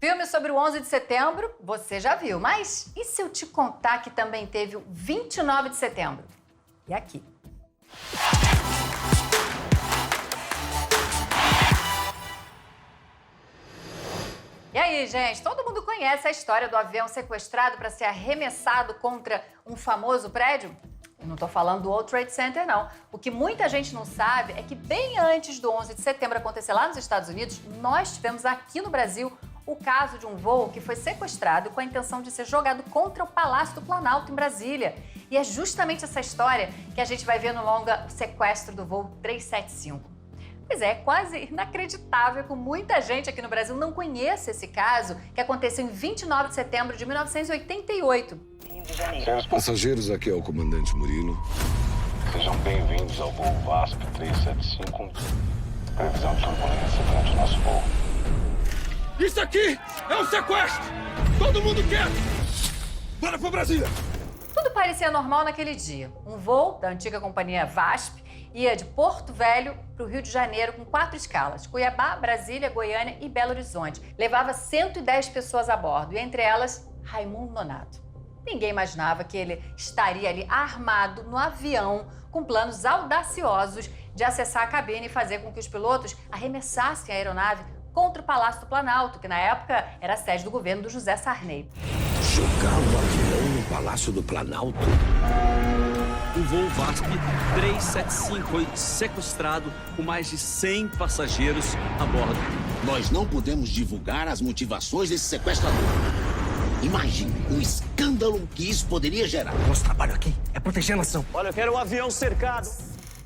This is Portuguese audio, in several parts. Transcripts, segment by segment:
Filme sobre o 11 de setembro, você já viu, mas e se eu te contar que também teve o 29 de setembro? E aqui. E aí, gente, todo mundo conhece a história do avião sequestrado para ser arremessado contra um famoso prédio? Eu não tô falando do World Trade Center, não. O que muita gente não sabe é que bem antes do 11 de setembro acontecer lá nos Estados Unidos, nós tivemos aqui no Brasil o caso de um voo que foi sequestrado com a intenção de ser jogado contra o Palácio do Planalto, em Brasília. E é justamente essa história que a gente vai ver no longa Sequestro do Voo 375. Pois é quase inacreditável que muita gente aqui no Brasil não conheça esse caso, que aconteceu em 29 de setembro de 1988. Senhores passageiros, aqui é o comandante Murilo. Sejam bem-vindos ao voo VASP 375. Previsão de turbulência durante o nosso voo. Isso aqui é um sequestro! Todo mundo quieto! Bora pra Brasília! Tudo parecia normal naquele dia. Um voo da antiga companhia VASP ia de Porto Velho para o Rio de Janeiro com 4 escalas: Cuiabá, Brasília, Goiânia e Belo Horizonte. Levava 110 pessoas a bordo e entre elas Raimundo Nonato. Ninguém imaginava que ele estaria ali armado no avião com planos audaciosos de acessar a cabine e fazer com que os pilotos arremessassem a aeronave contra o Palácio do Planalto, que na época era a sede do governo do José Sarney. Jogar o avião no Palácio do Planalto? O voo VASP 375 foi sequestrado com mais de 100 passageiros a bordo. Nós não podemos divulgar as motivações desse sequestrador. Imagine o escândalo que isso poderia gerar. Nosso trabalho aqui é proteger a nação. Olha, eu quero um avião cercado.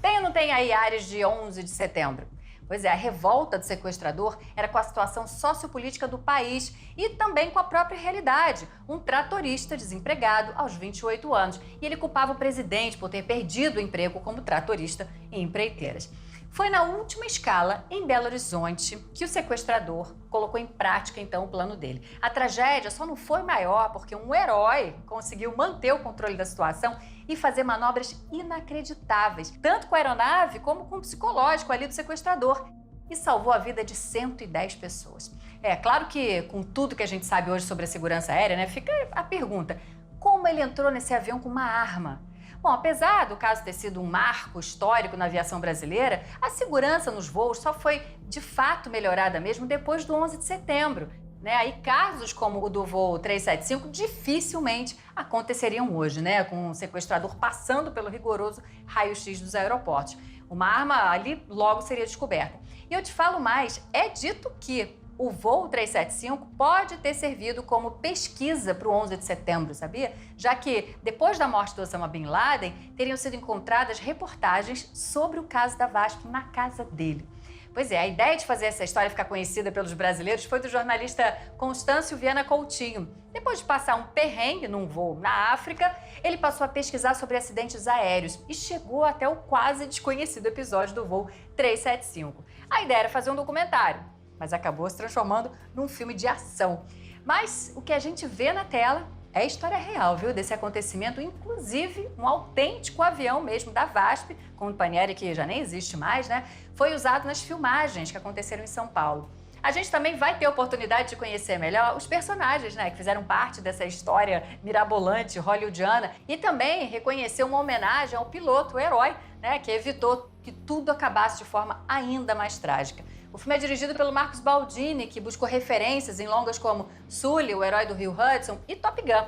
Tem ou não tem aí áreas de 11 de setembro? Pois é, a revolta do sequestrador era com a situação sociopolítica do país e também com a própria realidade. Um tratorista desempregado aos 28 anos. E ele culpava o presidente por ter perdido o emprego como tratorista em empreiteiras. Foi na última escala, em Belo Horizonte, que o sequestrador colocou em prática, então, o plano dele. A tragédia só não foi maior porque um herói conseguiu manter o controle da situação e fazer manobras inacreditáveis, tanto com a aeronave como com o psicológico ali do sequestrador, e salvou a vida de 110 pessoas. É claro que, com tudo que a gente sabe hoje sobre a segurança aérea, né, fica a pergunta: como ele entrou nesse avião com uma arma? Bom, apesar do caso ter sido um marco histórico na aviação brasileira, a segurança nos voos só foi, de fato, melhorada mesmo depois do 11 de setembro. Aí casos como o do voo 375 dificilmente aconteceriam hoje, com um sequestrador passando pelo rigoroso raio-x dos aeroportos. Uma arma ali logo seria descoberta. E eu te falo mais, é dito que o voo 375 pode ter servido como pesquisa para o 11 de setembro, sabia? Já que, depois da morte do Osama Bin Laden, teriam sido encontradas reportagens sobre o caso da VASP na casa dele. Pois é, a ideia de fazer essa história ficar conhecida pelos brasileiros foi do jornalista Constâncio Viana Coutinho. Depois de passar um perrengue num voo na África, ele passou a pesquisar sobre acidentes aéreos e chegou até o quase desconhecido episódio do voo 375. A ideia era fazer um documentário, mas acabou se transformando num filme de ação. Mas o que a gente vê na tela é a história real, viu, desse acontecimento, inclusive um autêntico avião mesmo da VASP, companhia aérea que já nem existe mais, foi usado nas filmagens que aconteceram em São Paulo. A gente também vai ter a oportunidade de conhecer melhor os personagens, que fizeram parte dessa história mirabolante, hollywoodiana, e também reconhecer uma homenagem ao piloto, o herói, que evitou que tudo acabasse de forma ainda mais trágica. O filme é dirigido pelo Marcos Baldini, que buscou referências em longas como Sully, o herói do Rio Hudson, e Top Gun.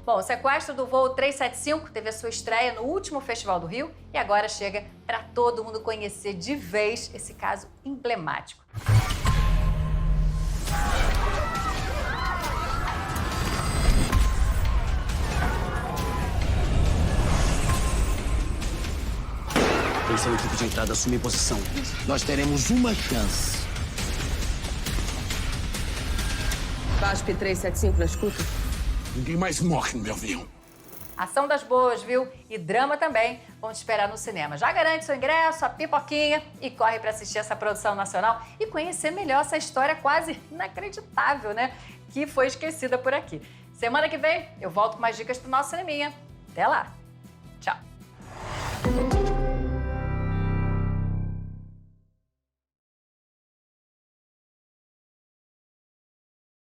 Bom, o sequestro do voo 375 teve a sua estreia no último Festival do Rio e agora chega para todo mundo conhecer de vez esse caso emblemático. Atenção, equipe de entrada, assumir posição. Nós teremos uma chance. VASP 375 na escuta. Ninguém mais morre no meu avião. Ação das boas, viu? E drama também. Vamos te esperar no cinema. Já garante seu ingresso, a pipoquinha e corre para assistir essa produção nacional e conhecer melhor essa história quase inacreditável, que foi esquecida por aqui. Semana que vem eu volto com mais dicas pro nosso cineminha. Até lá. Tchau.